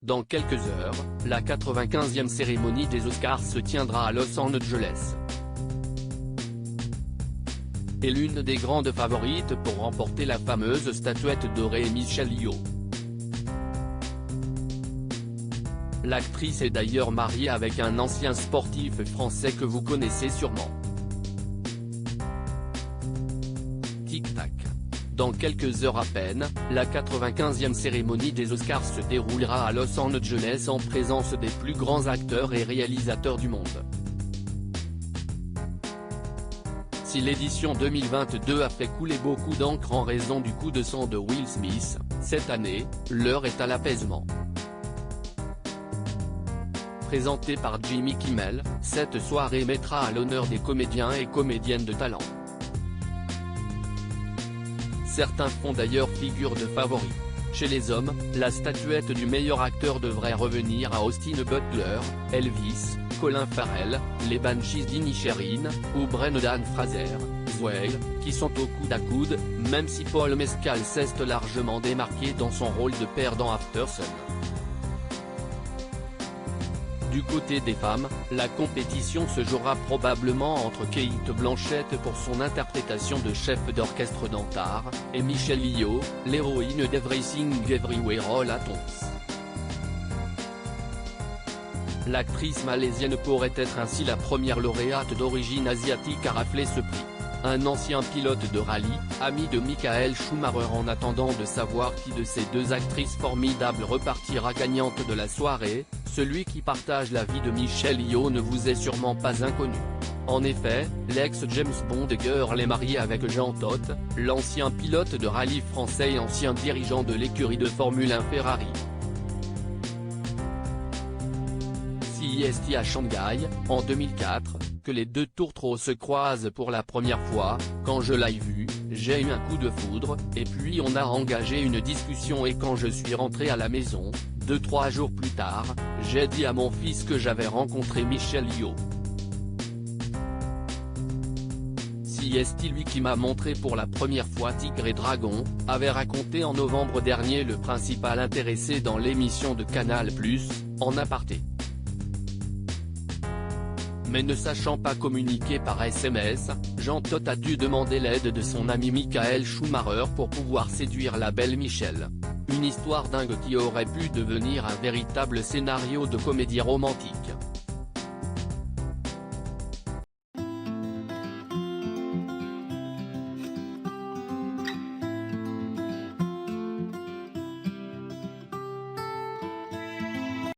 Dans quelques heures, la 95e cérémonie des Oscars se tiendra à Los Angeles. Et l'une des grandes favorites pour remporter la fameuse statuette dorée est Michelle Yeoh. L'actrice est d'ailleurs mariée avec un ancien sportif français que vous connaissez sûrement. Tic-tac. Dans quelques heures à peine, la 95e cérémonie des Oscars se déroulera à Los Angeles en présence des plus grands acteurs et réalisateurs du monde. Si l'édition 2022 a fait couler beaucoup d'encre en raison du coup de sang de Will Smith, cette année, l'heure est à l'apaisement. Présentée par Jimmy Kimmel, cette soirée mettra à l'honneur des comédiens et comédiennes de talent. Certains font d'ailleurs figure de favoris. Chez les hommes, la statuette du meilleur acteur devrait revenir à Austin Butler, Elvis, Colin Farrell, les Banshees d'Inisherin, ou Brendan Fraser, Zoey, qui sont au coude à coude, même si Paul Mescal s'est largement démarqué dans son rôle de père dans After Sun. Du côté des femmes, la compétition se jouera probablement entre Cate Blanchett pour son interprétation de chef d'orchestre dans Tar, et Michelle Yeoh, l'héroïne d'Everything Everywhere All at Once. L'actrice malaisienne pourrait être ainsi la première lauréate d'origine asiatique à rafler ce prix. Un ancien pilote de rallye, ami de Michael Schumacher. En attendant de savoir qui de ces deux actrices formidables repartira gagnante de la soirée, celui qui partage la vie de Michelle Yeoh ne vous est sûrement pas inconnu. En effet, l'ex-James Bond girl est mariée avec Jean Todt, l'ancien pilote de rallye français et ancien dirigeant de l'écurie de Formule 1 Ferrari. CES à Shanghai, en 2004, que les deux tourtereaux se croisent pour la première fois. Quand je l'ai vu, j'ai eu un coup de foudre, et puis on a engagé une discussion et quand je suis rentré à la maison, 2-3 jours plus tard, j'ai dit à mon fils que j'avais rencontré Michelle Yeoh. CES, lui qui m'a montré pour la première fois Tigre et Dragon, avait raconté en novembre dernier le principal intéressé dans l'émission de Canal+, en aparté. Mais ne sachant pas communiquer par SMS, Jean Todt a dû demander l'aide de son ami Michael Schumacher pour pouvoir séduire la belle Michelle. Une histoire dingue qui aurait pu devenir un véritable scénario de comédie romantique.